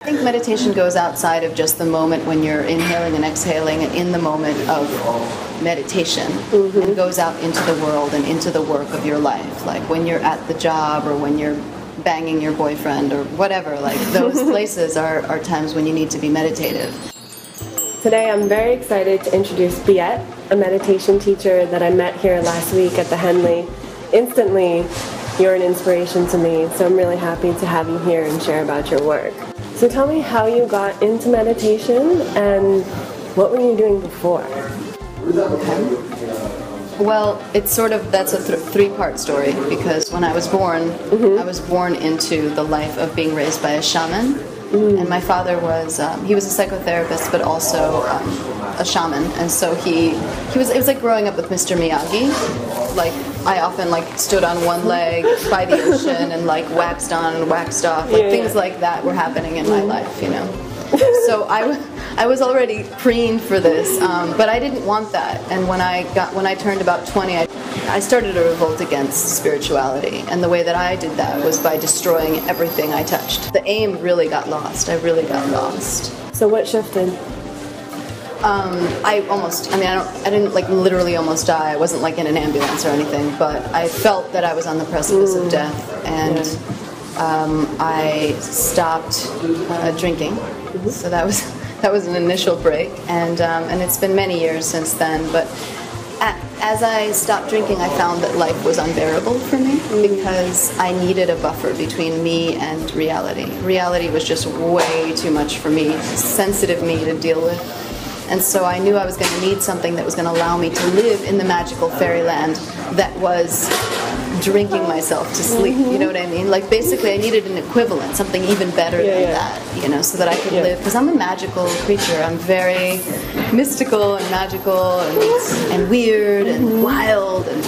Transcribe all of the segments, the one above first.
I think meditation goes outside of just the moment when you're inhaling and exhaling and in the moment of meditation, and goes out into the world and into the work of your life. Like when you're at the job or when you're banging your boyfriend or whatever, like those places are times when you need to be meditative. Today I'm very excited to introduce Biet, a meditation teacher that I met here last week at the Henley. Instantly, you're an inspiration to me, so I'm really happy to have you here and share about your work. So tell me how you got into meditation and what were you doing before? Well, it's sort of, that's a three-part story, because when I was born, I was born into the life of being raised by a shaman. And my father was, he was a psychotherapist, but also a shaman. And so it was like growing up with Mr. Miyagi. Like, I often like stood on one leg by the ocean and like waxed on and waxed off. Like things like that were happening in my life, you know. So I was already preened for this, but I didn't want that. And when I turned about 20, I started a revolt against spirituality. And the way that I did that was by destroying everything I touched. The aim really got lost. I really got lost. So what shifted? I didn't like literally almost die. I wasn't like in an ambulance or anything, but I felt that I was on the precipice of death, and I stopped drinking. So that was an initial break, and it's been many years since then. But as I stopped drinking, I found that life was unbearable for me because I needed a buffer between me and reality. Reality was just way too much for me, sensitive me to deal with. And so I knew I was going to need something that was going to allow me to live in the magical fairyland that was drinking myself to sleep, you know what I mean? Like basically I needed an equivalent, something even better than that, you know, so that I could live, because I'm a magical creature. I'm very mystical and magical and weird and wild, and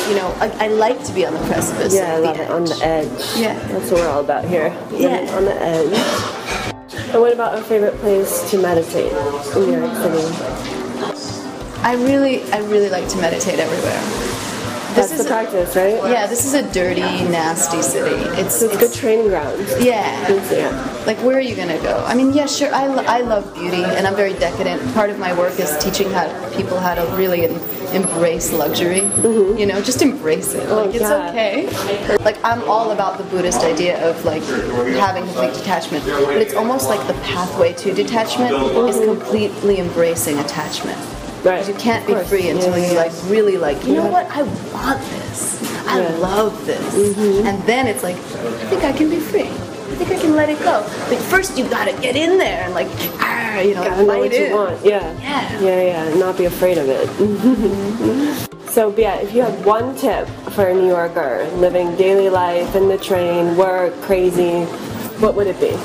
you know, I like to be on the precipice. Yeah, I love it, on the edge. Yeah. That's what we're all about here. Yeah. On the edge. And what about a favorite place to meditate in New York City? I really like to meditate everywhere. That's the practice, right? Yeah, this is a dirty, nasty city. It's good training ground. Yeah. Like, where are you going to go? I mean, yeah, sure, I love beauty, and I'm very decadent. Part of my work is teaching people how to really embrace luxury. You know, just embrace it. Like, it's okay. Like, I'm all about the Buddhist idea of, like, having complete detachment. But it's almost like the pathway to detachment is completely embracing attachment. Right. You can't be free until you like really like, you know what, I want this. I love this. And then it's like, I think I can be free. I think I can let it go. But first you gotta get in there and like, you know, gotta know what you want. Yeah, not be afraid of it. So Biet, if you had one tip for a New Yorker living daily life in the train, work, crazy, what would it be?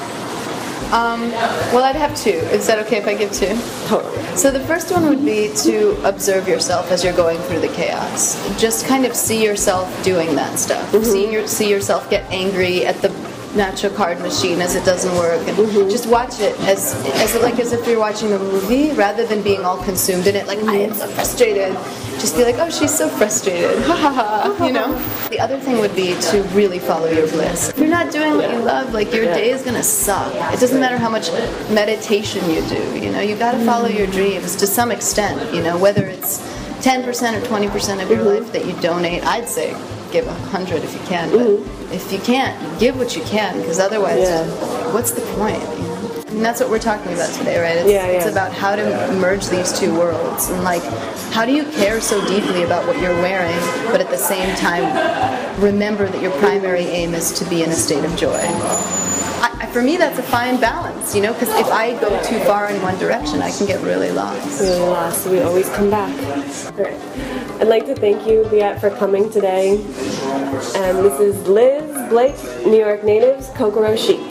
Well, I'd have two. Is that okay if I give two? Totally. So the first one would be to observe yourself as you're going through the chaos. Just kind of see yourself doing that stuff. See yourself get angry at the natural card machine as it doesn't work, and just watch it as if you're watching a movie, rather than being all consumed in it. Like, I am so frustrated. Just be like, oh, she's so frustrated. Ha ha ha. You know. The other thing would be to really follow your bliss. If you're not doing what you love, like, your day is gonna suck. It doesn't matter how much meditation you do. You know, you got to follow your dreams to some extent. You know, whether it's 10% or 20% of your life that you donate. I'd say give 100 if you can, but if you can't, give what you can, because otherwise, what's the point? You know? And that's what we're talking about today, right? It's about how to merge these two worlds, and like, how do you care so deeply about what you're wearing, but at the same time, remember that your primary aim is to be in a state of joy. For me, that's a fine balance, you know, because if I go too far in one direction, I can get really lost. Really lost, so we always come back. Right. I'd like to thank you, Biet, for coming today. And this is Liz Blake, New York Natives, Kokoro Chic.